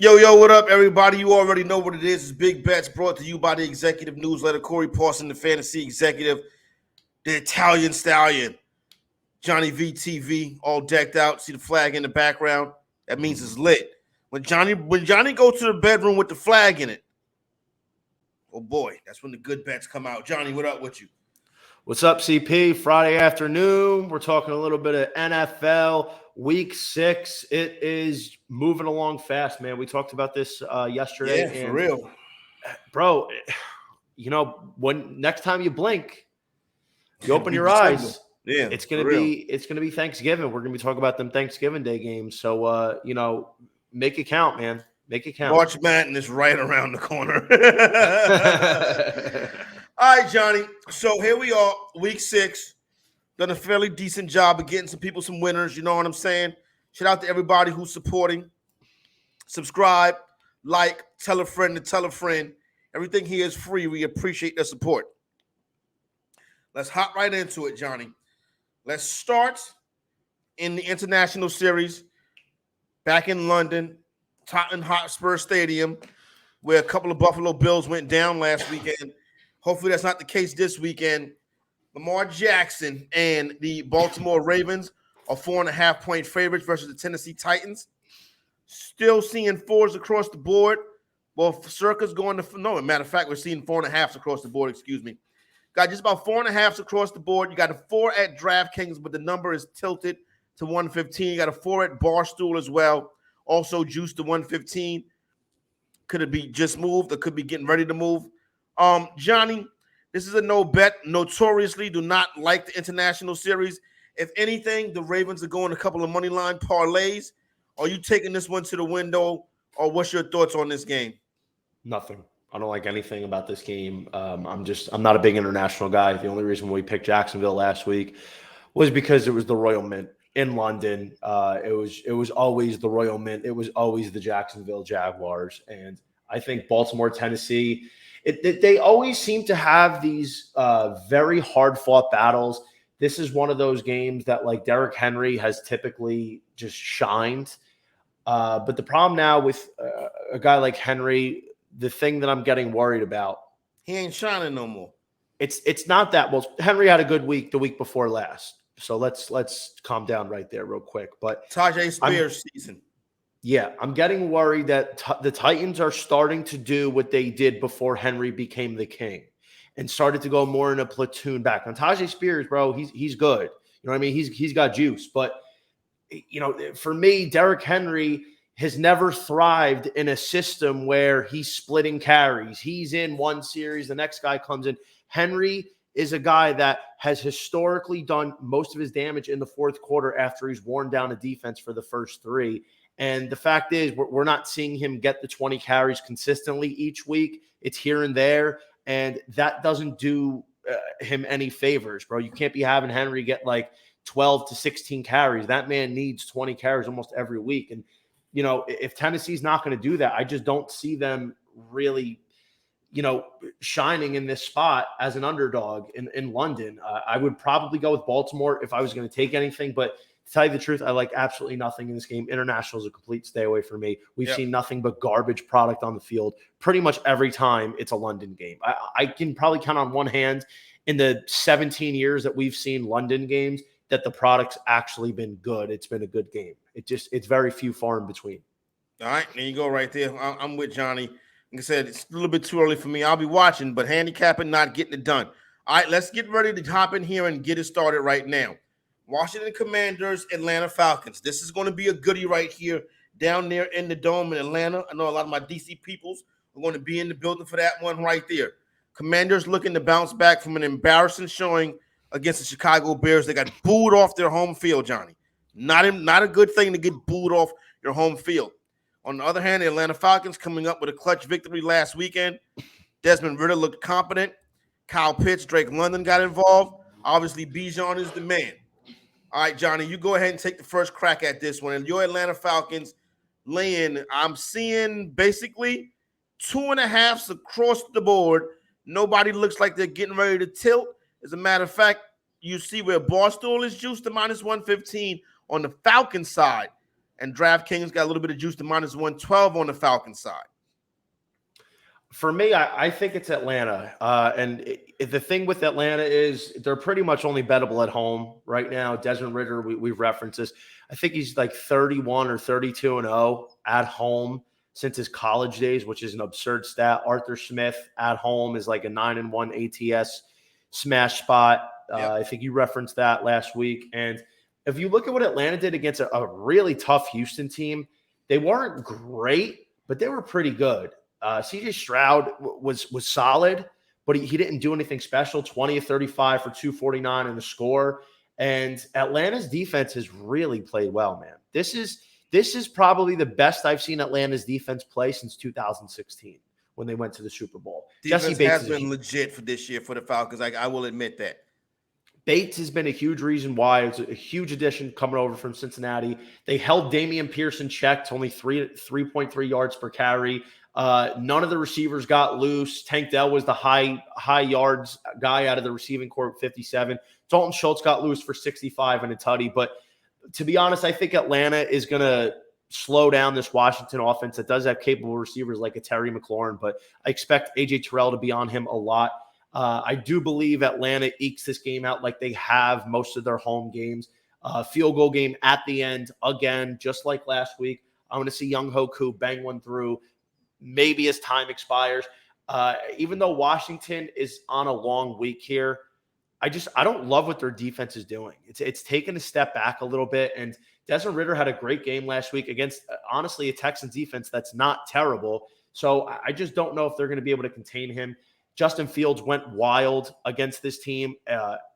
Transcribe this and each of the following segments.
Yo, what up, everybody? You already know what it is. It's Big Bets brought to you by the executive newsletter. Corey Parson, the fantasy executive, the Italian stallion, Johnny VTV, all decked out. See the flag in the background? That means it's lit. When Johnny goes to the bedroom with the flag in it, oh boy, that's when the good bets come out. Johnny, what up with you? What's up, CP? Friday afternoon. We're talking a little bit of NFL Week 6. It is moving along fast, man. We talked about this yesterday. Yeah, for real. Bro, when next time you blink, you open your December. eyes. Yeah, it's gonna be Thanksgiving. We're gonna be talking about them Thanksgiving Day games. So make it count, man. Make it count. March Madness right around the corner. All right, Johnny. So here we are, Week 6. Done a fairly decent job of getting some people some winners. You know what I'm saying? Shout out to everybody who's supporting. Subscribe, like, tell a friend to tell a friend. Everything here is free. We appreciate the support. Let's hop right into it, Johnny. Let's start in the international series back in London, Tottenham Hotspur Stadium, where a couple of Buffalo Bills went down last weekend. Hopefully that's not the case this weekend. Lamar Jackson and the Baltimore Ravens are 4.5-point favorites versus the Tennessee Titans. Still seeing fours across the board. Well, Circa's going to – no, matter of fact, we're seeing 4.5s across the board, excuse me. Got just about 4.5s across the board. You got a 4 at DraftKings, but the number is tilted to 115. You got a 4 at Barstool as well, also juiced to 115. Could it be just moved or could be getting ready to move? Johnny, this is a no bet. Notoriously do not like the international series. If anything, the Ravens are going a couple of money line parlays. Are you taking this one to the window, or what's your thoughts on this game? Nothing. I don't like anything about this game. I'm not a big international guy. The only reason we picked Jacksonville last week was because it was the Royal Mint in London. It was always the Royal Mint. It was always the Jacksonville Jaguars. And I think Baltimore, Tennessee, they always seem to have these very hard-fought battles. This is one of those games that, like, Derrick Henry has typically just shined. But the problem now with a guy like Henry, the thing that I'm getting worried about, he ain't shining no more. It's not that. Well, Henry had a good week the week before last. So let's calm down right there real quick. But Tajay Spears season. Yeah, I'm getting worried that the Titans are starting to do what they did before Henry became the king and started to go more in a platoon back. And Tajay Spears, bro, he's good. You know what I mean? He's got juice. But, for me, Derrick Henry has never thrived in a system where he's splitting carries. He's in one series, the next guy comes in. Henry is a guy that has historically done most of his damage in the fourth quarter after he's worn down a defense for the first 3. And the fact is, we're not seeing him get the 20 carries consistently each week. It's here and there, and that doesn't do him any favors, bro. You can't be having Henry get like 12 to 16 carries. That man needs 20 carries almost every week. And, if Tennessee's not going to do that, I just don't see them really, shining in this spot as an underdog in London. I would probably go with Baltimore if I was going to take anything, but to tell you the truth, I like absolutely nothing in this game. International is a complete stay away from me. We've seen nothing but garbage product on the field pretty much every time it's a London game. I can probably count on one hand in the 17 years that we've seen London games that the product's actually been good. It's been a good game. It's very few far in between. All right, there you go right there. I'm with Johnny. Like I said, it's a little bit too early for me. I'll be watching, but handicapping, not getting it done. All right, let's get ready to hop in here and get it started right now. Washington Commanders, Atlanta Falcons. This is going to be a goodie right here down there in the Dome in Atlanta. I know a lot of my DC peoples are going to be in the building for that one right there. Commanders looking to bounce back from an embarrassing showing against the Chicago Bears. They got booed off their home field, Johnny. Not a good thing to get booed off your home field. On the other hand, the Atlanta Falcons coming up with a clutch victory last weekend. Desmond Ridder looked competent. Kyle Pitts, Drake London got involved. Obviously, Bijan is the man. All right, Johnny, you go ahead and take the first crack at this one. And your Atlanta Falcons laying, I'm seeing basically 2.5s across the board. Nobody looks like they're getting ready to tilt. As a matter of fact, you see where Barstool is juiced to -115 on the Falcons side. And DraftKings got a little bit of juice to -112 on the Falcons side. For me, I think it's Atlanta. The thing with Atlanta is they're pretty much only bettable at home right now. Desmond Ridder, we've referenced this. I think he's like 31 or 32-0 at home since his college days, which is an absurd stat. Arthur Smith at home is like a 9-1 ATS smash spot. Yep. I think you referenced that last week. And if you look at what Atlanta did against a really tough Houston team, they weren't great, but they were pretty good. CJ Stroud was solid, but he didn't do anything special. 20 of 35 for 249 in the score. And Atlanta's defense has really played well, man. This is probably the best I've seen Atlanta's defense play since 2016 when they went to the Super Bowl. Defense Jesse Bates has been legit for this year for the Falcons. I will admit that. Bates has been a huge reason why. It's a huge addition coming over from Cincinnati. They held Damian Pierce in check to only 3.3 yards per carry. None of the receivers got loose. Tank Dell was the high yards guy out of the receiving corps, 57. Dalton Schultz got loose for 65 and a tutty. But to be honest, I think Atlanta is going to slow down this Washington offense that does have capable receivers like a Terry McLaurin, but I expect AJ Terrell to be on him a lot. I do believe Atlanta ekes this game out like they have most of their home games. Field goal game at the end, again, just like last week. I'm going to see Young Hoku bang one through, maybe as time expires. Even though Washington is on a long week here, I don't love what their defense is doing. It's taken a step back a little bit, and Desmond Ridder had a great game last week against, honestly, a Texans defense that's not terrible. So I just don't know if they're going to be able to contain him. Justin Fields went wild against this team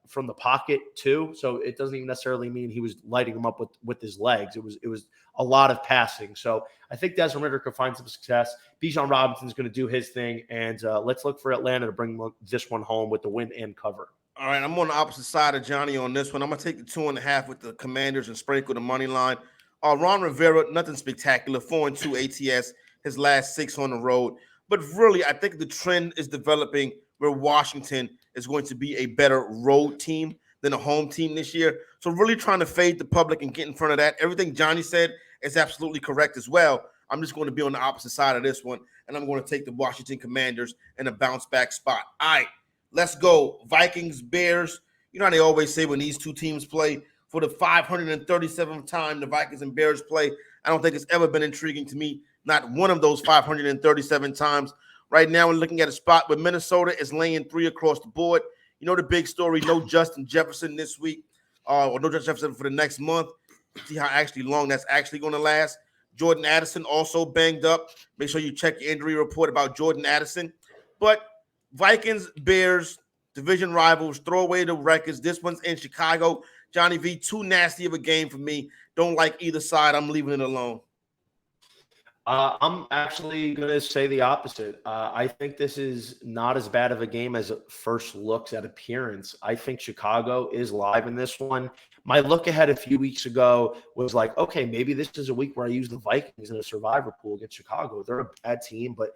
from the pocket too. So it doesn't even necessarily mean he was lighting them up with his legs. It was a lot of passing. So I think Desmond Ridder could find some success. Bijan Robinson's going to do his thing. And let's look for Atlanta to bring this one home with the win and cover. All right, I'm on the opposite side of Johnny on this one. I'm going to take the 2.5 with the Commanders and sprinkle the money line. Ron Rivera, nothing spectacular, 4-2 ATS, his last 6 on the road. But really, I think the trend is developing where Washington is going to be a better road team than a home team this year. So really trying to fade the public and get in front of that. Everything Johnny said is absolutely correct as well. I'm just going to be on the opposite side of this one, and I'm going to take the Washington Commanders in a bounce-back spot. All right, let's go. Vikings, Bears. You know how they always say when these two teams play, for the 537th time the Vikings and Bears play, I don't think it's ever been intriguing to me. Not one of those 537 times. Right now, we're looking at a spot where Minnesota is laying 3 across the board. You know the big story, no Justin Jefferson this week, or no Justin Jefferson for the next month. See how long that's actually going to last. Jordan Addison also banged up. Make sure you check your injury report about Jordan Addison. But Vikings, Bears, division rivals, throw away the records. This one's in Chicago. Johnny V, too nasty of a game for me. Don't like either side. I'm leaving it alone. I'm actually going to say the opposite. I think this is not as bad of a game as it first looks at appearance. I think Chicago is live in this one. My look ahead a few weeks ago was like, okay, maybe this is a week where I use the Vikings in a survivor pool against Chicago. They're a bad team, but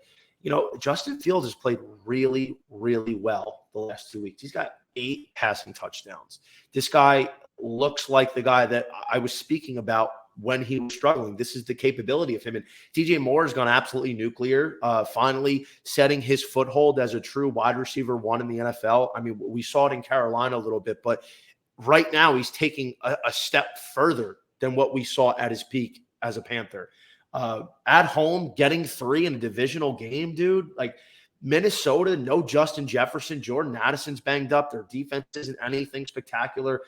Justin Fields has played really, really well the last 2 weeks. He's got 8 passing touchdowns. This guy looks like the guy that I was speaking about when he was struggling. This is the capability of him. And DJ Moore has gone absolutely nuclear, finally setting his foothold as a true wide receiver 1 in the NFL. I mean, we saw it in Carolina a little bit, but right now he's taking a step further than what we saw at his peak as a Panther. At home, getting 3 in a divisional game, dude. Like Minnesota, no Justin Jefferson. Jordan Addison's banged up. Their defense isn't anything spectacular.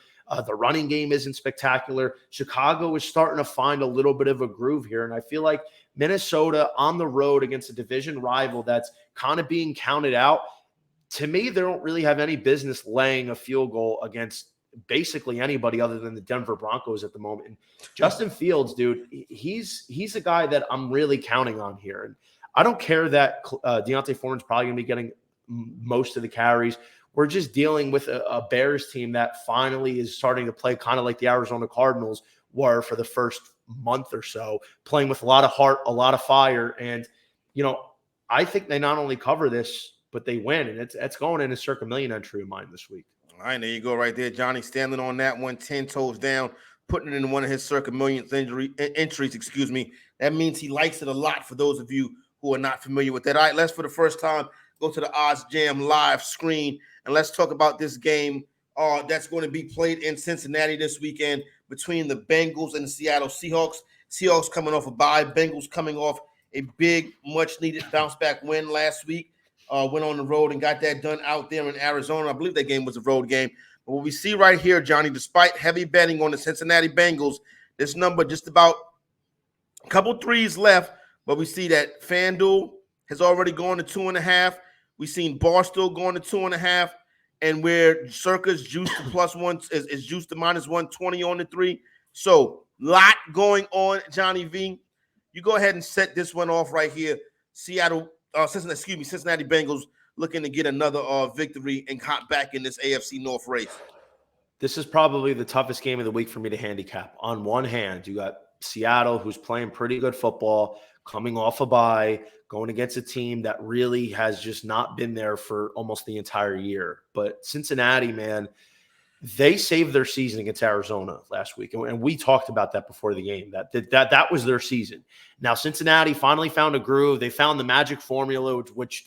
The running game isn't spectacular. Chicago is starting to find a little bit of a groove here. And I feel like Minnesota on the road against a division rival that's kind of being counted out, to me, they don't really have any business laying a field goal against basically anybody other than the Denver Broncos at the moment. And Justin Fields, dude, he's a guy that I'm really counting on here. And I don't care that Deontay Foreman's probably going to be getting most of the carries. We're just dealing with a Bears team that finally is starting to play kind of like the Arizona Cardinals were for the first month or so, playing with a lot of heart, a lot of fire. And, I think they not only cover this, but they win. And it's going in a circa million entry of mine this week. All right, there you go right there, Johnny. Standing on that one, 10 toes down, putting it in one of his circa millionth entries, That means he likes it a lot for those of you who are not familiar with that. All right, let's for the first time go to the Odds Jam live screen and let's talk about this game that's going to be played in Cincinnati this weekend between the Bengals and the Seattle Seahawks. Seahawks coming off a bye, Bengals coming off a big, much-needed bounce-back win last week. Went on the road and got that done out there in Arizona. I believe that game was a road game. But what we see right here, Johnny, despite heavy betting on the Cincinnati Bengals, this number just about a couple threes left, but we see that FanDuel has already gone to 2.5. We've seen Barstool going to 2.5, and where Circa's juiced to +1 is juiced to -120 on the 3. So, lot going on, Johnny V. You go ahead and set this one off right here. Cincinnati Bengals looking to get another victory and hop back in this AFC North race. This is probably the toughest game of the week for me to handicap. On one hand, you got Seattle, who's playing pretty good football, coming off a bye, going against a team that really has just not been there for almost the entire year. But Cincinnati, man, they saved their season against Arizona last week. And we talked about that before the game, that was their season. Now, Cincinnati finally found a groove. They found the magic formula, which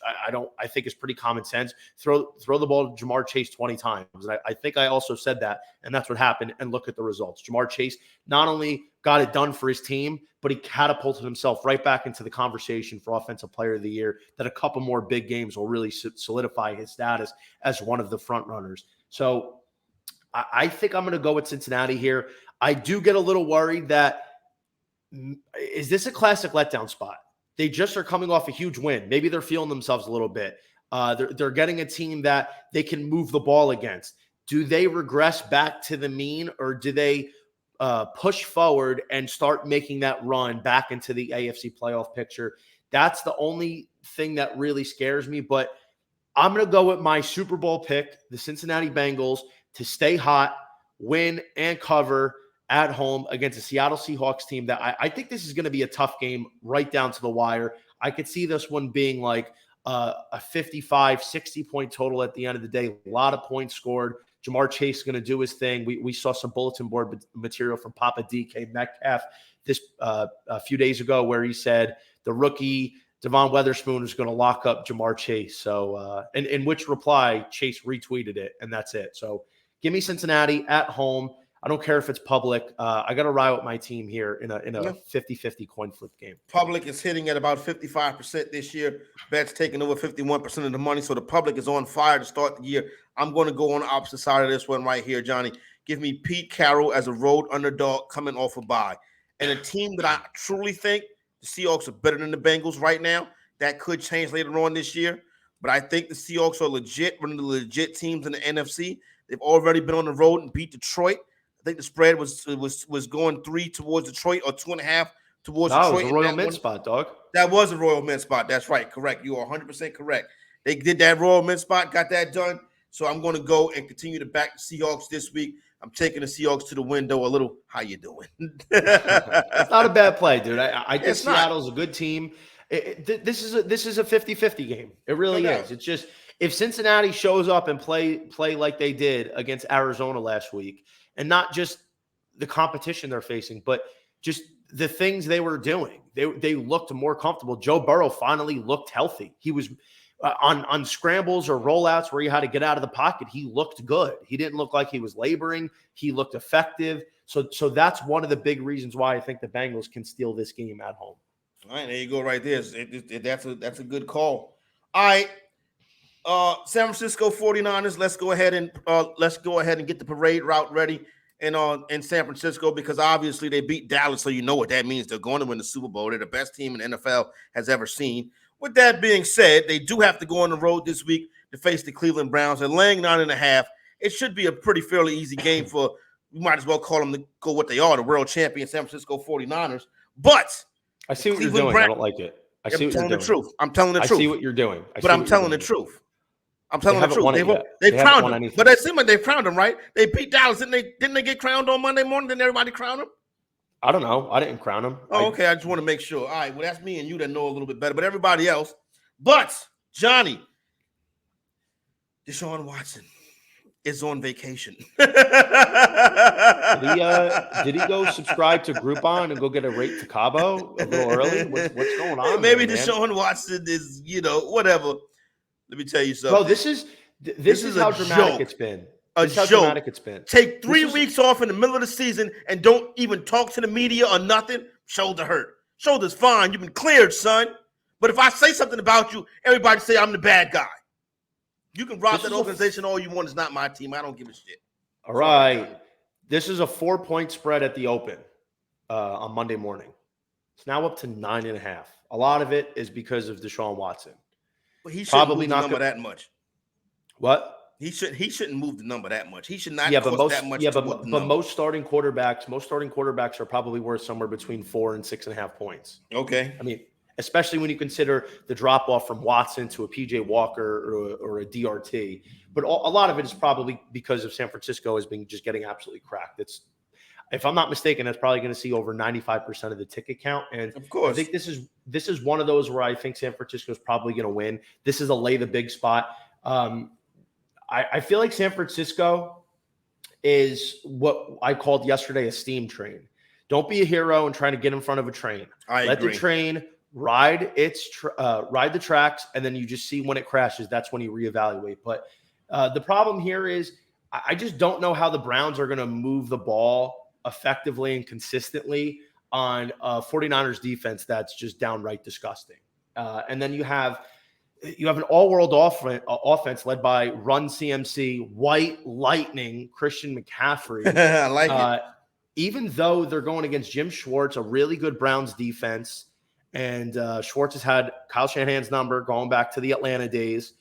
I think is pretty common sense. Throw the ball to Jamar Chase 20 times. And I think I also said that, and that's what happened. And look at the results. Jamar Chase not only got it done for his team, but he catapulted himself right back into the conversation for Offensive Player of the Year, that a couple more big games will really solidify his status as one of the front runners. So I think I'm going to go with Cincinnati here. I do get a little worried that, is this a classic letdown spot? They just are coming off a huge win. Maybe they're feeling themselves a little bit. They're getting a team that they can move the ball against. Do they regress back to the mean, or do they push forward and start making that run back into the AFC playoff picture? That's the only thing that really scares me. But I'm going to go with my Super Bowl pick, the Cincinnati Bengals, to stay hot, win, and cover at home against a Seattle Seahawks team that I think this is going to be a tough game right down to the wire. I could see this one being like a 55, 60-point total at the end of the day. A lot of points scored. Jamar Chase is going to do his thing. We saw some bulletin board material from Papa DK Metcalf a few days ago where he said the rookie Devon Witherspoon is going to lock up Jamar Chase. So, in which reply, Chase retweeted it, and that's it. So, give me Cincinnati at home. I don't care if it's public. I got to ride with my team here in a 50-50 coin flip game. Public is hitting at about 55% this year. Bet's taking over 51% of the money, so the public is on fire to start the year. I'm going to go on the opposite side of this one right here, Johnny. Give me Pete Carroll as a road underdog coming off a bye. And a team that I truly think the Seahawks are better than the Bengals right now. That could change later on this year. But I think the Seahawks are legit, one of the legit teams in the NFC. They've already been on the road and beat Detroit. I think the spread was going 3 towards Detroit or 2.5 towards Detroit. That was a Royal Mint spot, dog. That was a Royal Mint spot. That's right. Correct. You are 100% correct. They did that Royal Mint spot, got that done. So I'm going to go and continue to back the Seahawks this week. I'm taking the Seahawks to the window a little. How you doing? It's not a bad play, dude. I think Seattle's not a good team. This is a 50-50 game. It really is. It's just, if Cincinnati shows up and play like they did against Arizona last week, and not just the competition they're facing, but just the things they were doing, they looked more comfortable. Joe Burrow finally looked healthy. He was on scrambles or rollouts where he had to get out of the pocket. He looked good. He didn't look like he was laboring. He looked effective. So that's one of the big reasons why I think the Bengals can steal this game at home. All right, there you go, right there. That's a good call. All right, San Francisco 49ers. Let's go ahead and get the parade route ready in San Francisco, because obviously they beat Dallas, so you know what that means. They're going to win the Super Bowl. They're the best team in the NFL has ever seen. With that being said, they do have to go on the road this week to face the Cleveland Browns. They're laying 9.5. It should be a pretty fairly easy game for, we might as well call them to go what they are, the world champion San Francisco 49ers. But I see what you're doing. I don't like it. I'm telling the truth. I'm telling the truth. I see what you're doing. But I'm telling the truth. I'm telling the truth. They crowned him. But it seemed like they crowned him, right? They beat Dallas. Didn't they get crowned on Monday morning? Didn't everybody crown him? I don't know. I didn't crown him. Oh, okay. I just want to make sure. All right. Well, that's me and you that know a little bit better, but everybody else. But, Johnny, Deshaun Watson, is on vacation. Did he go subscribe to Groupon and go get a rate to Cabo a little early? What's going on? Maybe there, man? Deshaun Watson is, whatever. Let me tell you something. Bro, this is how dramatic it's been. This is how dramatic it's been. Take 3 weeks off in the middle of the season and don't even talk to the media or nothing. Shoulder hurt. Shoulder's fine. You've been cleared, son. But if I say something about you, everybody say I'm the bad guy. You can rob that organization all you want. It's not my team. I don't give a shit. All right. This is a 4-point spread at the open on Monday morning. It's now up to 9.5. A lot of it is because of Deshaun Watson. But he shouldn't move the number that much. What? He shouldn't move the number that much. He should not cost that much. But most starting quarterbacks are probably worth somewhere between 4 and 6.5 points. Okay. I mean, especially when you consider the drop off from Watson to a PJ Walker or a DRT. But a lot of it is probably because of San Francisco has been just getting absolutely cracked. If I'm not mistaken, that's probably going to see over 95% of the ticket count. And of course, I think this is one of those where I think San Francisco is probably going to win. This is a lay the big spot. I feel like San Francisco is what I called yesterday a steam train. Don't be a hero and try to get in front of a train. Let the train ride the tracks, and then you just see when it crashes. That's when you reevaluate. But the problem here is I just don't know how the Browns are going to move the ball effectively and consistently on 49ers defense that's just downright disgusting. And then you have an all-world offense led by Run CMC, White Lightning, Christian McCaffrey. I like it. Even though they're going against Jim Schwartz, a really good Browns defense, and Schwartz has had Kyle Shanahan's number going back to the Atlanta days,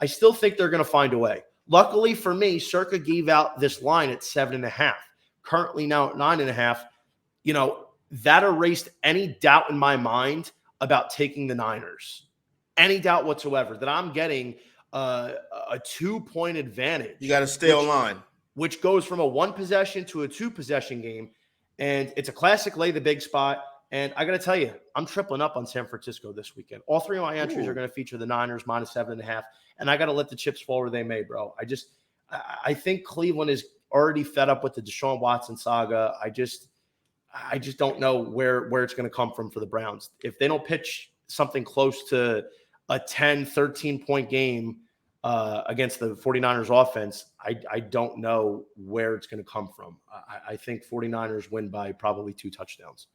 I still think they're going to find a way. Luckily for me, Circa gave out this line at 7.5. Currently now at 9.5. That erased any doubt in my mind about taking the Niners. Any doubt whatsoever that I'm getting a 2-point advantage. You got to stay online. Which goes from a 1-possession to a 2-possession game. And it's a classic lay the big spot. And I got to tell you, I'm tripling up on San Francisco this weekend. All 3 of my entries are going to feature the Niners minus 7.5. And I got to let the chips fall where they may, bro. I think Cleveland is already fed up with the Deshaun Watson saga. I just don't know where it's going to come from for the Browns. If they don't pitch something close to a 10, 13-point game against the 49ers offense, I don't know where it's going to come from. I think 49ers win by probably 2 touchdowns.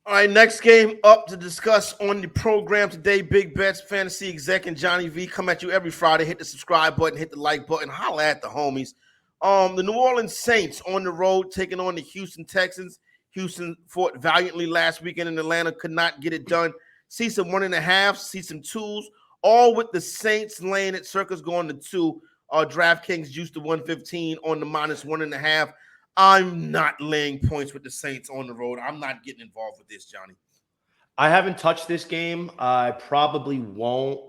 All right, next game up to discuss on the program today, Big Bets, Fantasy, Exec, and Johnny V. Come at you every Friday. Hit the subscribe button, hit the like button, holla at the homies. The New Orleans Saints on the road taking on the Houston Texans. Houston fought valiantly last weekend in Atlanta, could not get it done. See some 1.5, see some 2s, all with the Saints laying it. Circus going to 2. DraftKings juice to 115 on the minus 1.5. I'm not laying points with the Saints on the road. I'm not getting involved with this, Johnny. I haven't touched this game. I probably won't,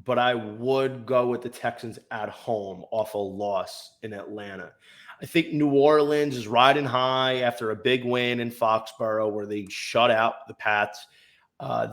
but I would go with the Texans at home off a loss in Atlanta. I think New Orleans is riding high after a big win in Foxborough where they shut out the Pats.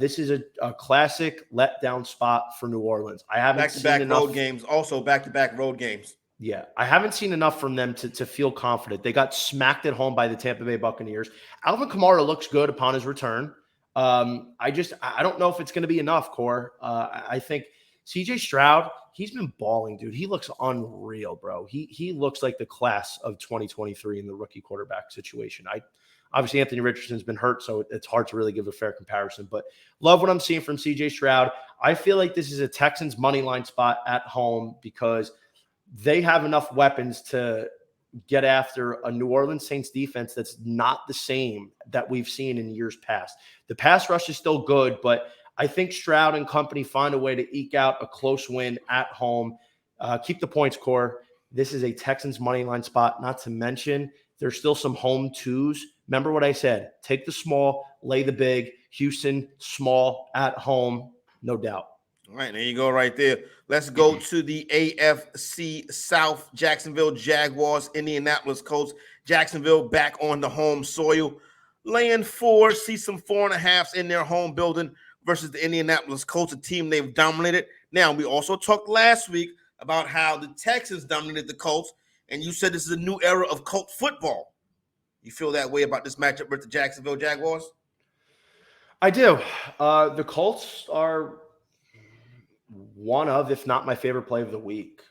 This is a classic letdown spot for New Orleans. I haven't seen enough road games, also back-to-back road games. Yeah, I haven't seen enough from them to feel confident. They got smacked at home by the Tampa Bay Buccaneers. Alvin Kamara looks good upon his return. I don't know if it's going to be enough, Core. I think CJ Stroud, he's been balling, dude. He looks unreal, bro. He looks like the class of 2023 in the rookie quarterback situation. Obviously, Anthony Richardson's been hurt, so it's hard to really give a fair comparison. But love what I'm seeing from CJ Stroud. I feel like this is a Texans money line spot at home because they have enough weapons to get after a New Orleans Saints defense that's not the same that we've seen in years past. The pass rush is still good, but I think Stroud and company find a way to eke out a close win at home. Keep the points, Core. This is a Texans money line spot, not to mention there's still some home 2s. Remember what I said. Take the small, lay the big. Houston, small, at home, no doubt. All right, there you go right there. Let's go to the AFC South. Jacksonville Jaguars, Indianapolis Colts. Jacksonville back on the home soil. Laying 4, see some 4.5s in their home building versus the Indianapolis Colts, a team they've dominated. Now, we also talked last week about how the Texans dominated the Colts, and you said this is a new era of cult football. You feel that way about this matchup with the Jacksonville Jaguars? I do. The Colts are one of, if not my favorite play of the week.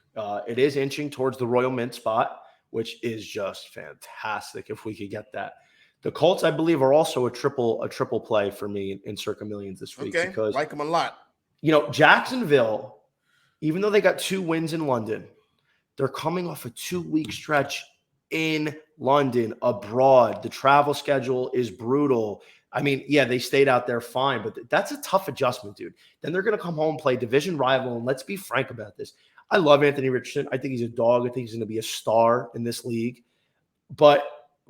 It is inching towards the Royal Mint spot, which is just fantastic if we could get that. The Colts, I believe, are also a triple play for me in Circa Millions this week. Okay, because like them a lot. Jacksonville, even though they got 2 wins in London, they're coming off a 2-week stretch in London, abroad. The travel schedule is brutal. I mean, yeah, they stayed out there fine, but that's a tough adjustment, dude. Then they're going to come home, play division rival, and let's be frank about this. I love Anthony Richardson. I think he's a dog. I think he's going to be a star in this league. But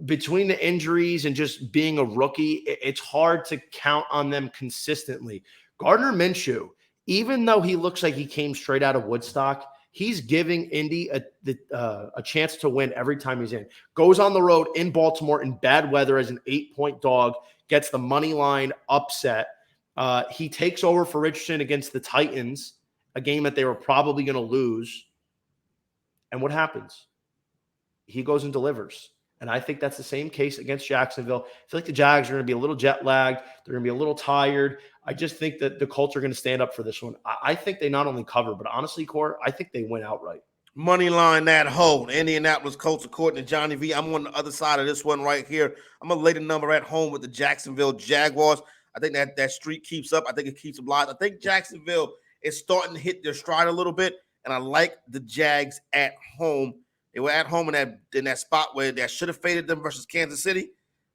between the injuries and just being a rookie, it's hard to count on them consistently. Gardner Minshew, even though he looks like he came straight out of Woodstock, he's giving Indy a chance to win every time he's in. Goes on the road in Baltimore in bad weather as an 8-point dog, gets the money line upset. He takes over for Richardson against the Titans, a game that they were probably going to lose. And what happens? He goes and delivers. And I think that's the same case against Jacksonville. I feel like the Jags are going to be a little jet lagged. They're going to be a little tired. I just think that the Colts are going to stand up for this one. I think they not only cover, but honestly, Core, I think they win outright. Money line that hole. Indianapolis Colts, according to Johnny V. I'm on the other side of this one right here. I'm going to lay the number at home with the Jacksonville Jaguars. I think that streak keeps up. I think it keeps them live. I think Jacksonville is starting to hit their stride a little bit, and I like the Jags at home. They were at home in that spot where that should have faded them versus Kansas City,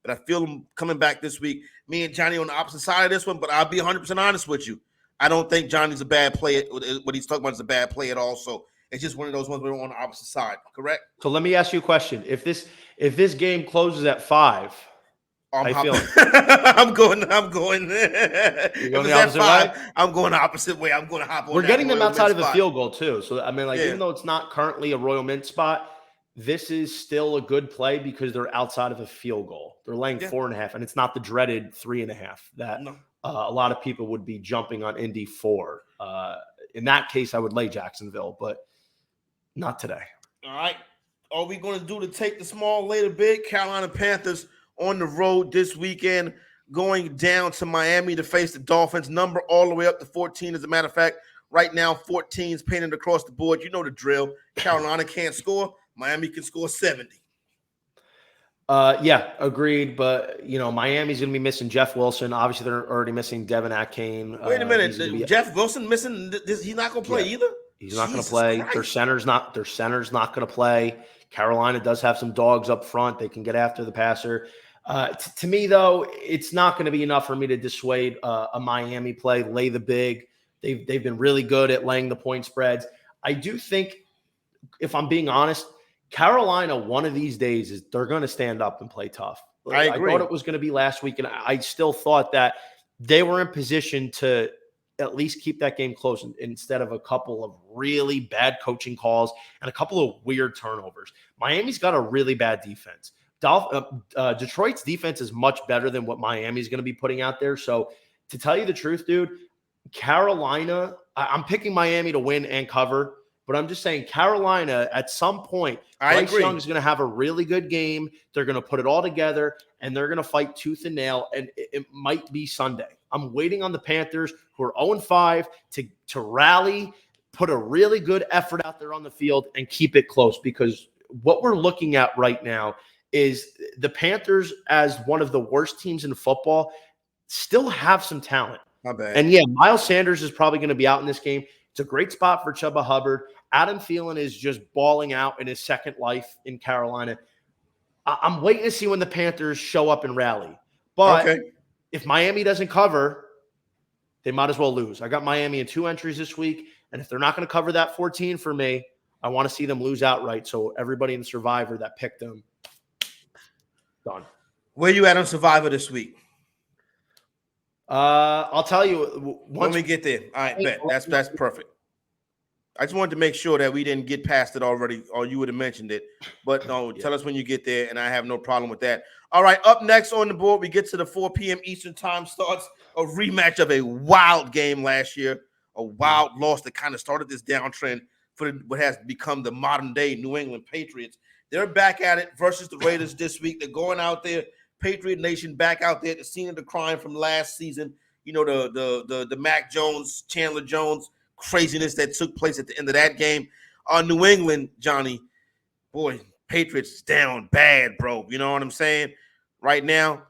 but I feel them coming back this week. Me and Johnny on the opposite side of this one, but I'll be 100% honest with you. I don't think Johnny's a bad play. What he's talking about is a bad play at all. So it's just one of those ones where we're on the opposite side, correct? So let me ask you a question. If this game closes at 5, how you feeling? I'm going. You're going the opposite way? I'm going the opposite way. I'm going to hop on. We're getting them outside of a spot. field goal too. So I mean, even though it's not currently a Royal Mint spot, this is still a good play because they're outside of a field goal. They're laying 4.5, and it's not the dreaded 3.5 that a lot of people would be jumping on Indy for. In that case, I would lay Jacksonville, but not today. All right. Are we going to do to take the small, lay the big? Carolina Panthers on the road this weekend, going down to Miami to face the Dolphins. Number all the way up to 14. As a matter of fact, right now 14 is painted across the board. You know the drill. Carolina can't score. Miami can score 70. Yeah, agreed. But, Miami's going to be missing Jeff Wilson. Obviously, they're already missing Devin Akane. Wait a minute. Jeff Wilson missing? He's not going to play either? He's not going to play. Their center's not going to play. Carolina does have some dogs up front. They can get after the passer. To me, though, it's not going to be enough for me to dissuade a Miami play, lay the big. They've been really good at laying the point spreads. I do think, if I'm being honest, Carolina, one of these days, they're going to stand up and play tough. I agree. I thought it was going to be last week, and I still thought that they were in position to at least keep that game close instead of a couple of really bad coaching calls and a couple of weird turnovers. Miami's got a really bad defense. Detroit's defense is much better than what Miami's going to be putting out there. So to tell you the truth, dude, Carolina, I'm picking Miami to win and cover, but I'm just saying Carolina at some point, Bryce Young is going to have a really good game. They're going to put it all together and they're going to fight tooth and nail. And it might be Sunday. I'm waiting on the Panthers, who are 0-5, to rally, put a really good effort out there on the field and keep it close, because what we're looking at right now is the Panthers, as one of the worst teams in football, still have some talent. Not bad. And yeah, Miles Sanders is probably going to be out in this game. It's a great spot for Chuba Hubbard. Adam Thielen is just balling out in his second life in Carolina. I'm waiting to see when the Panthers show up and rally. But if Miami doesn't cover, they might as well lose. I got Miami in 2 entries this week, and if they're not going to cover that 14 for me, I want to see them lose outright. So everybody in Survivor that picked them, done. Where you at on Survivor this week? I'll tell you when we get there. All right, bet. That's perfect. I just wanted to make sure that we didn't get past it already, or you would have mentioned it. But no, tell us when you get there, and I have no problem with that. All right, up next on the board, we get to the 4 p.m. Eastern time starts a rematch of a wild game last year, a wild loss that kind of started this downtrend for what has become the modern-day New England Patriots. They're back at it versus the Raiders this week. They're going out there, Patriot Nation back out there at the scene of the crime from last season. You know, the Mac Jones, Chandler Jones craziness that took place at the end of that game. New England, Johnny, boy, Patriots down bad, bro. You know what I'm saying? Right now,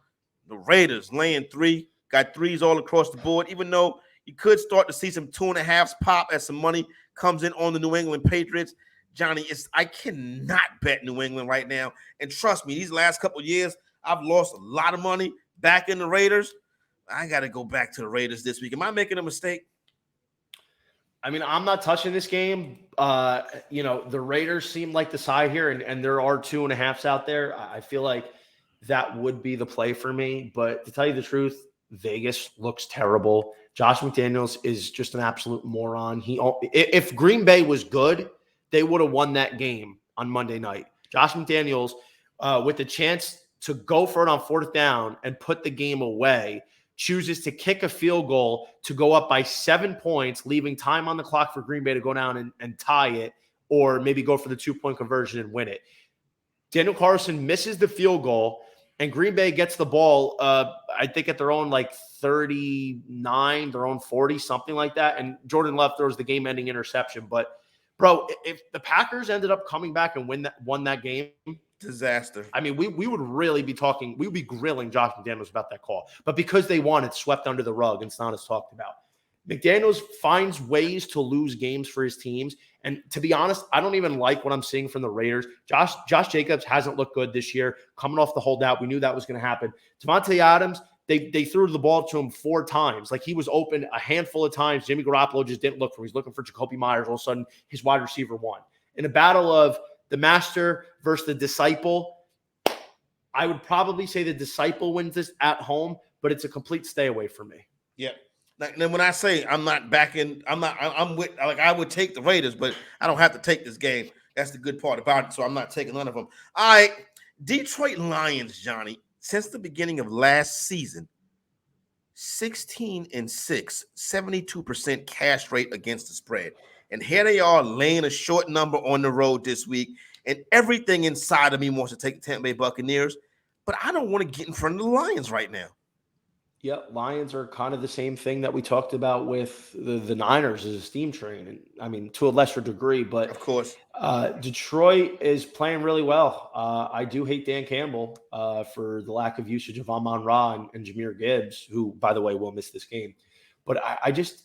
the Raiders laying 3, got 3s all across the board, even though you could start to see some 2.5s pop as some money comes in on the New England Patriots. Johnny, I cannot bet New England right now. And trust me, these last couple of years, I've lost a lot of money back in the Raiders. I got to go back to the Raiders this week. Am I making a mistake? I mean, I'm not touching this game. The Raiders seem like the side here, and there are 2.5s out there. I feel like that would be the play for me. But to tell you the truth, Vegas looks terrible. Josh McDaniels is just an absolute moron. If Green Bay was good, they would have won that game on Monday night. Josh McDaniels, with the chance to go for it on 4th down and put the game away, chooses to kick a field goal to go up by 7 points, leaving time on the clock for Green Bay to go down and tie it, or maybe go for the 2-point conversion and win it. Daniel Carlson misses the field goal, and Green Bay gets the ball, I think at their own 39, their own 40, something like that. And Jordan Love throws the game-ending interception. But, bro, if the Packers ended up coming back and won that game, disaster. I mean, we would really be talking. We would be grilling Josh McDaniels about that call. But because they won, it's swept under the rug and it's not as talked about. McDaniels finds ways to lose games for his teams. And to be honest, I don't even like what I'm seeing from the Raiders. Josh Jacobs hasn't looked good this year, coming off the holdout. We knew that was going to happen. Devontae Adams, they threw the ball to him 4 times. Like, he was open a handful of times. Jimmy Garoppolo just didn't look for him. He's looking for Jacoby Myers. All of a sudden, his wide receiver won. In a battle of the master versus the disciple, I would probably say the disciple wins this at home, but it's a complete stay away from me. Yeah. Then when I say I'm not backing, I'm with, I would take the Raiders, but I don't have to take this game. That's the good part about it. So I'm not taking none of them. All right. Detroit Lions, Johnny, since the beginning of last season, 16-6, 72% cash rate against the spread. And here they are laying a short number on the road this week. And everything inside of me wants to take the Tampa Bay Buccaneers, but I don't want to get in front of the Lions right now. Yeah, Lions are kind of the same thing that we talked about with the Niners as a steam train. And I mean, to a lesser degree, but of course, Detroit is playing really well. I do hate Dan Campbell for the lack of usage of Amon-Ra and Jahmyr Gibbs, who, by the way, will miss this game. But I just,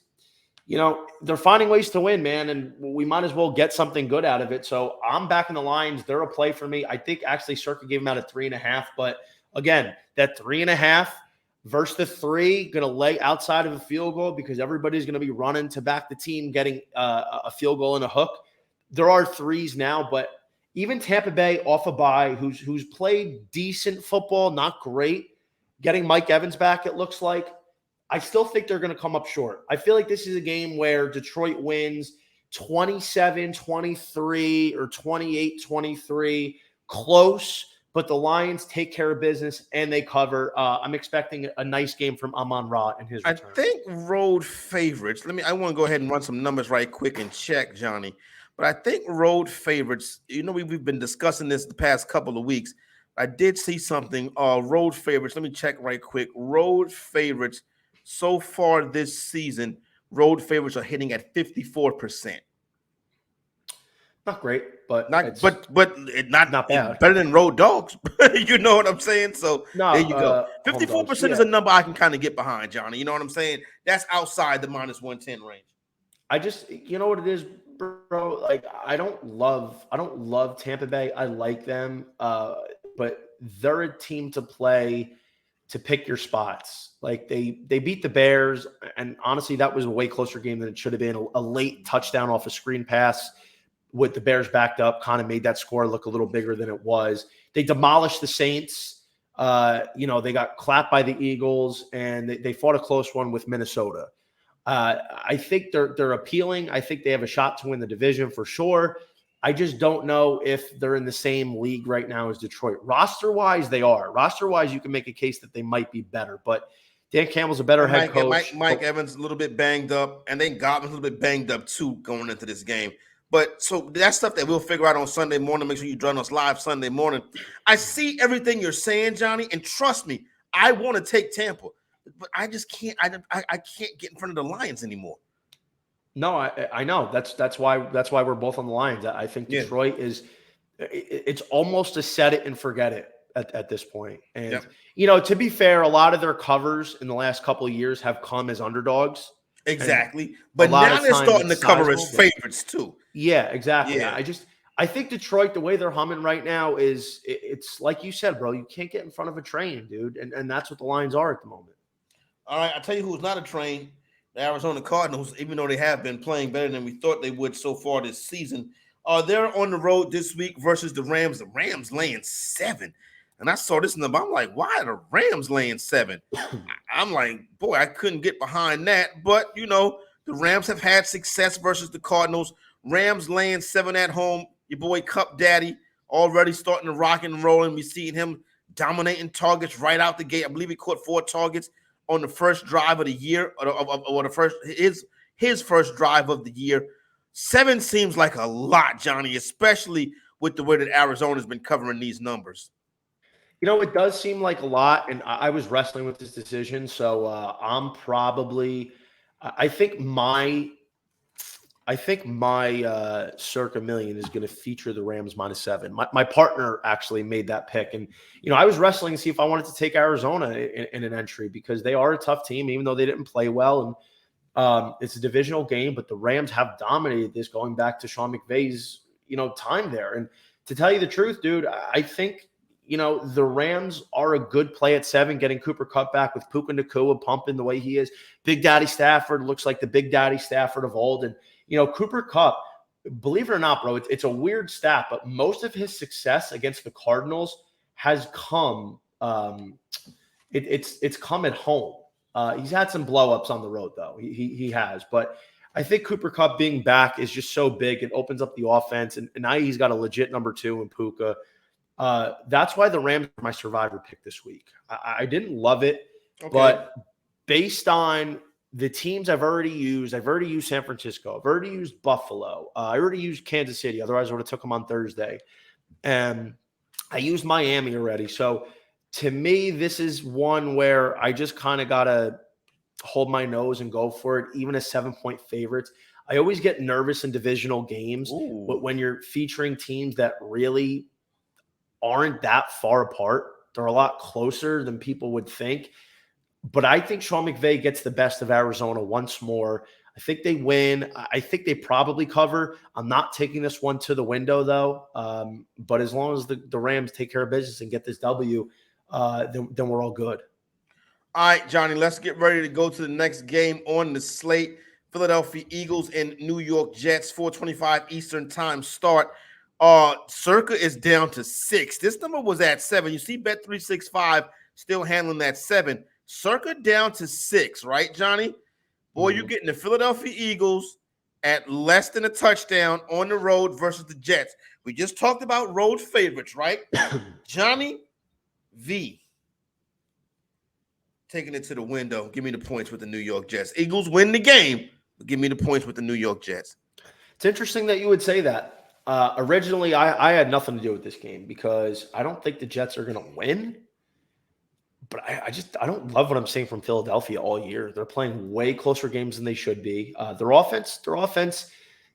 they're finding ways to win, man, and we might as well get something good out of it. So I'm backing the Lions. They're a play for me. I think actually Circa gave them out at 3.5. But again, that 3.5 versus the 3, going to lay outside of a field goal because everybody's going to be running to back the team, getting a field goal and a hook. There are 3s now, but even Tampa Bay off a bye, who's played decent football, not great, getting Mike Evans back, it looks like, I still think they're going to come up short. I feel like this is a game where Detroit wins 27-23 or 28-23, close, but the Lions take care of business and they cover. I'm expecting a nice game from Amon-Ra and his return. I think road favorites. I want to go ahead and run some numbers right quick and check, Johnny. But I think road favorites, we've been discussing this the past couple of weeks. I did see something. Road favorites. Let me check right quick. Road favorites so far this season, road favorites are hitting at 54%. Not great, but not bad. Better than road dogs. You know what I'm saying? So there you go. 54% is a number I can kind of get behind, Johnny. You know what I'm saying? That's outside the -110 range. I just, you know what it is, bro? Like, I don't love Tampa Bay. I like them, but they're a team to play to pick your spots. Like, they beat the Bears, and honestly, that was a way closer game than it should have been. A late touchdown off a screen pass with the Bears backed up kind of made that score look a little bigger than it was. They demolished the Saints. They got clapped by the Eagles, and they fought a close one with Minnesota. I think they're appealing. I think they have a shot to win the division for sure. I just don't know if they're in the same league right now as Detroit. Roster-wise, they are. Roster-wise, you can make a case that they might be better, but Dan Campbell's a better head coach. Mike Evans a little bit banged up, and then Godwin's a little bit banged up too going into this game. But so that's stuff that we'll figure out on Sunday morning. Make sure you join us live Sunday morning. I see everything you're saying, Johnny, and trust me, I want to take Tampa, but I just can't. I can't get in front of the Lions anymore. No, I know. That's why we're both on the Lions. I think Detroit is. It's almost a set it and forget it at this point. And to be fair, a lot of their covers in the last couple of years have come as underdogs. Exactly, but now they're starting to cover as favorites too. Yeah, exactly. Yeah. I think Detroit, the way they're humming right now is it's like you said, bro. You can't get in front of a train, dude, and that's what the Lions are at the moment. All right, I'll tell you who's not a train. The Arizona Cardinals, even though they have been playing better than we thought they would so far this season, they're on the road this week versus the Rams. The Rams laying 7. And I saw this number. I'm like, why are the Rams laying 7? I'm like, boy, I couldn't get behind that. But, the Rams have had success versus the Cardinals. Rams laying 7 at home. Your boy Cup Daddy already starting to rock and roll. And we seeing him dominating targets right out the gate. I believe he caught 4 targets on the first drive of the year, or the first his first drive of the year. 7 seems like a lot, Johnny, especially with the way that Arizona's been covering these numbers. It does seem like a lot, and I was wrestling with this decision, so I'm probably – I think my circa million is going to feature the Rams -7. My partner actually made that pick, and I was wrestling to see if I wanted to take Arizona in an entry because they are a tough team, even though they didn't play well, and it's a divisional game. But the Rams have dominated this going back to Sean McVay's time there. And to tell you the truth, dude, I think the Rams are a good play at 7, getting Cooper Kupp back with Puka Nacua pumping the way he is. Big Daddy Stafford looks like the Big Daddy Stafford of old. And, Cooper Kupp, believe it or not, bro, it's a weird stat, but most of his success against the Cardinals has come it's come at home. He's had some blow-ups on the road, though. He has. But I think Cooper Kupp being back is just so big. It opens up the offense. And now he's got a legit number 2 in Puka. That's why the Rams are my survivor pick this week. I didn't love it, but based on the teams I've already used San Francisco. I've already used Buffalo. I already used Kansas City. Otherwise, I would have took them on Thursday. And I used Miami already. So to me, this is one where I just kind of got to hold my nose and go for it, even as 7-point favorites. I always get nervous in divisional games, but when you're featuring teams that really aren't that far apart, they're a lot closer than people would think. But I think Sean McVay gets the best of Arizona once more. I think they win. I think they probably cover. I'm not taking this one to the window, though. But as long as the Rams take care of business and get this W, then we're all good. All right, Johnny, let's get ready to go to the next game on the slate. Philadelphia Eagles and New York Jets, 4:25 Eastern time start. Circa is down to 6. This number was at 7. You see Bet365 still handling that 7. Circa down to 6, right, Johnny? Boy, you're getting the Philadelphia Eagles at less than a touchdown on the road versus the Jets. We just talked about road favorites, right? Johnny V. Taking it to the window. Give me the points with the New York Jets. Eagles win the game, but give me the points with the New York Jets. It's interesting that you would say that. Originally, I had nothing to do with this game because I don't think the Jets are going to win. But I don't love what I'm seeing from Philadelphia all year. They're playing way closer games than they should be. Their offense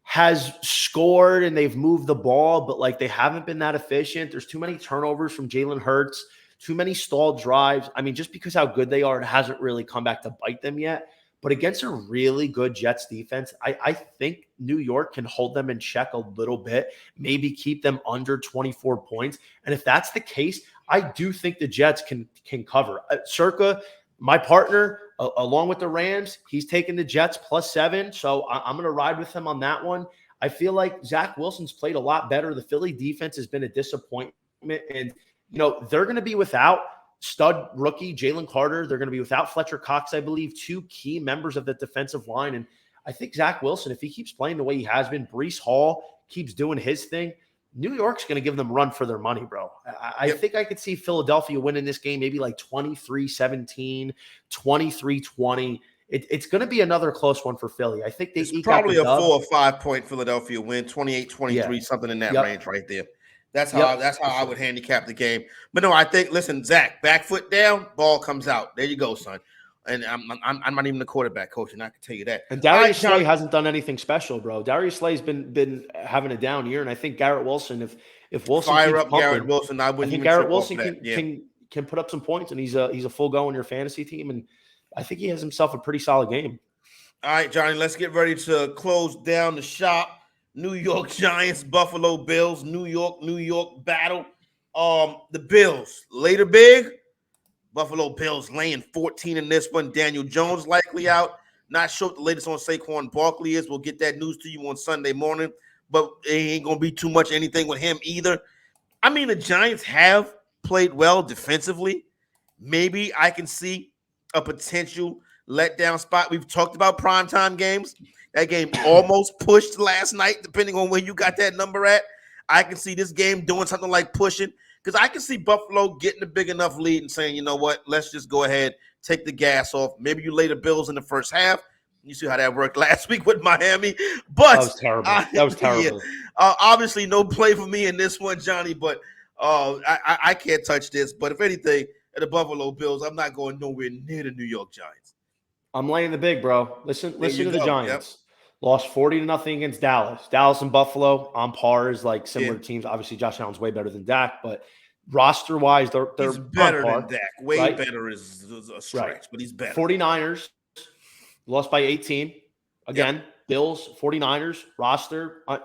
has scored and they've moved the ball, but they haven't been that efficient. There's too many turnovers from Jalen Hurts, too many stalled drives. I mean, just because how good they are, it hasn't really come back to bite them yet. But against a really good Jets defense, I think New York can hold them in check a little bit, maybe keep them under 24 points. And if that's the case, I do think the Jets can cover. Circa, my partner, along with the Rams, he's taking the Jets +7. So I'm going to ride with him on that one. I feel like Zach Wilson's played a lot better. The Philly defense has been a disappointment. And, they're going to be without stud rookie Jalen Carter. They're going to be without Fletcher Cox, I believe, 2 key members of the defensive line. And I think Zach Wilson, if he keeps playing the way he has been, Breece Hall keeps doing his thing, New York's going to give them a run for their money, bro. I think I could see Philadelphia winning this game maybe 23-17, 23-20. It's going to be another close one for Philly. I think they It's eke out probably the a dub. 4 or 5 point Philadelphia win, 28-23, something in that range right there. That's how I would handicap the game. But no, I think, listen, Zach, back foot down, ball comes out. There you go, son. And I'm not even the quarterback coach, and I can tell you that. And Darius Slay hasn't done anything special, bro. Darius Slay's been having a down year, and I think Garrett Wilson, if Wilson fire keeps up pumping, Garrett Wilson, I think even Garrett Wilson can put up some points, and he's a full go on your fantasy team, and I think he has himself a pretty solid game. All right, Johnny, let's get ready to close down the shop. New York Giants, Buffalo Bills, New York battle. The Bills later big. Buffalo Bills laying 14 in this one. Daniel Jones likely out. Not sure what the latest on Saquon Barkley is. We'll get that news to you on Sunday morning, but it ain't going to be too much anything with him either. I mean, the Giants have played well defensively. Maybe I can see a potential letdown spot. We've talked about primetime games. That game almost pushed last night, depending on where you got that number at. I can see this game doing something like pushing. Because I can see Buffalo getting a big enough lead and saying, you know what, let's just go ahead, take the gas off. Maybe you lay the Bills in the first half. You see how that worked last week with Miami. But that was terrible. That was terrible. Yeah. Obviously, no play for me in this one, Johnny, but I can't touch this. But if anything, at the Buffalo Bills, I'm not going nowhere near the New York Giants. I'm laying the big, bro. Listen to the Giants. Yep. Lost 40-0 against Dallas. Dallas and Buffalo on par is like similar teams. Obviously, Josh Allen's way better than Dak, but roster-wise, they're better on par, than Dak. Way better is a stretch, but he's better. 49ers lost by 18. Again, Bills, 49ers roster, on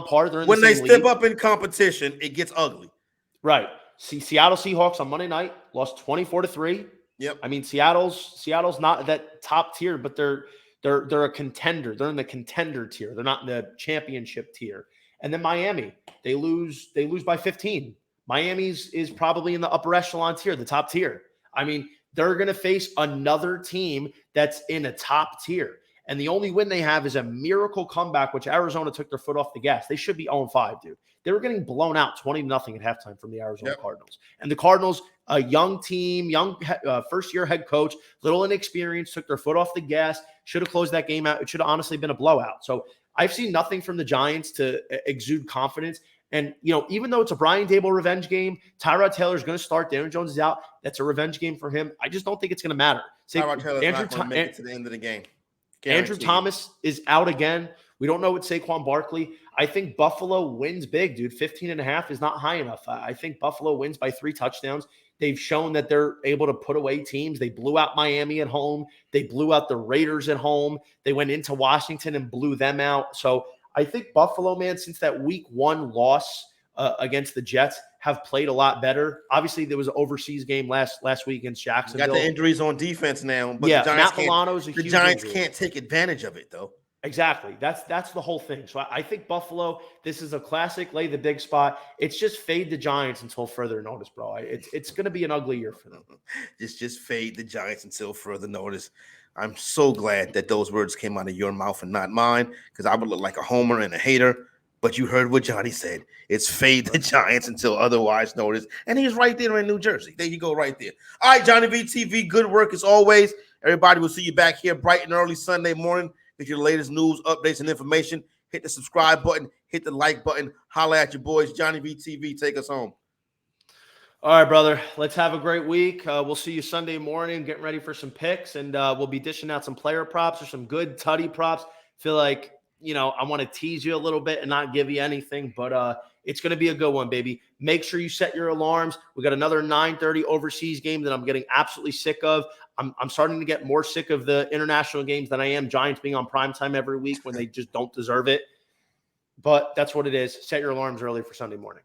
par. They're in when the they same step league. up in competition, it gets ugly. Right. Seattle Seahawks on Monday night lost 24-3. Yep. I mean, Seattle's not that top tier, but they're a contender. They're in the contender tier. They're not in the championship tier. And then Miami, they lose by 15. Miami's is probably in the upper echelon tier, the top tier. I mean, they're going to face another team that's in a top tier. And the only win they have is a miracle comeback, which Arizona took their foot off the gas. They should be 0-5, dude. They were getting blown out 20-0 at halftime from the Arizona Cardinals. And the Cardinals, a young team, first-year head coach, little inexperienced, took their foot off the gas, should have closed that game out. It should have honestly been a blowout. So I've seen nothing from the Giants to exude confidence. And, even though it's a Brian Daboll revenge game, Tyrod Taylor's going to start. Darren Jones is out. That's a revenge game for him. I just don't think it's going to matter. Tyrod Taylor's not going to make it to the end of the game. Andrew Thomas is out again. We don't know what Saquon Barkley. I think Buffalo wins big, dude. 15.5 is not high enough. I think Buffalo wins by 3 touchdowns. They've shown that they're able to put away teams. They blew out Miami at home. They blew out the Raiders at home. They went into Washington and blew them out. So I think Buffalo, man, since that week 1 loss against the Jets, have played a lot better. Obviously, there was an overseas game last week against Jacksonville. Got the injuries on defense now, but the Giants can't take advantage of it, though. Exactly. That's the whole thing. So I think Buffalo, this is a classic lay the big spot. It's just fade the Giants until further notice, bro. It's going to be an ugly year for them. Just fade the Giants until further notice. I'm so glad that those words came out of your mouth and not mine, because I would look like a homer and a hater. But you heard what Johnny said. It's fade the Giants until otherwise noticed. And he's right there in New Jersey. There you go, right there. All right, Johnny VTV, good work as always. Everybody will see you back here bright and early Sunday morning. Get your latest news, updates, and information. Hit the subscribe button. Hit the like button. Holla at your boys. Johnny VTV, take us home. All right, brother. Let's have a great week. We'll see you Sunday morning, getting ready for some picks, and we'll be dishing out some player props or some good tutty props. Feel like, I want to tease you a little bit and not give you anything, but it's going to be a good one, baby. Make sure you set your alarms. We got another 9:30 overseas game that I'm getting absolutely sick of. I'm starting to get more sick of the international games than I am Giants being on primetime every week when they just don't deserve it. But that's what it is. Set your alarms early for Sunday morning.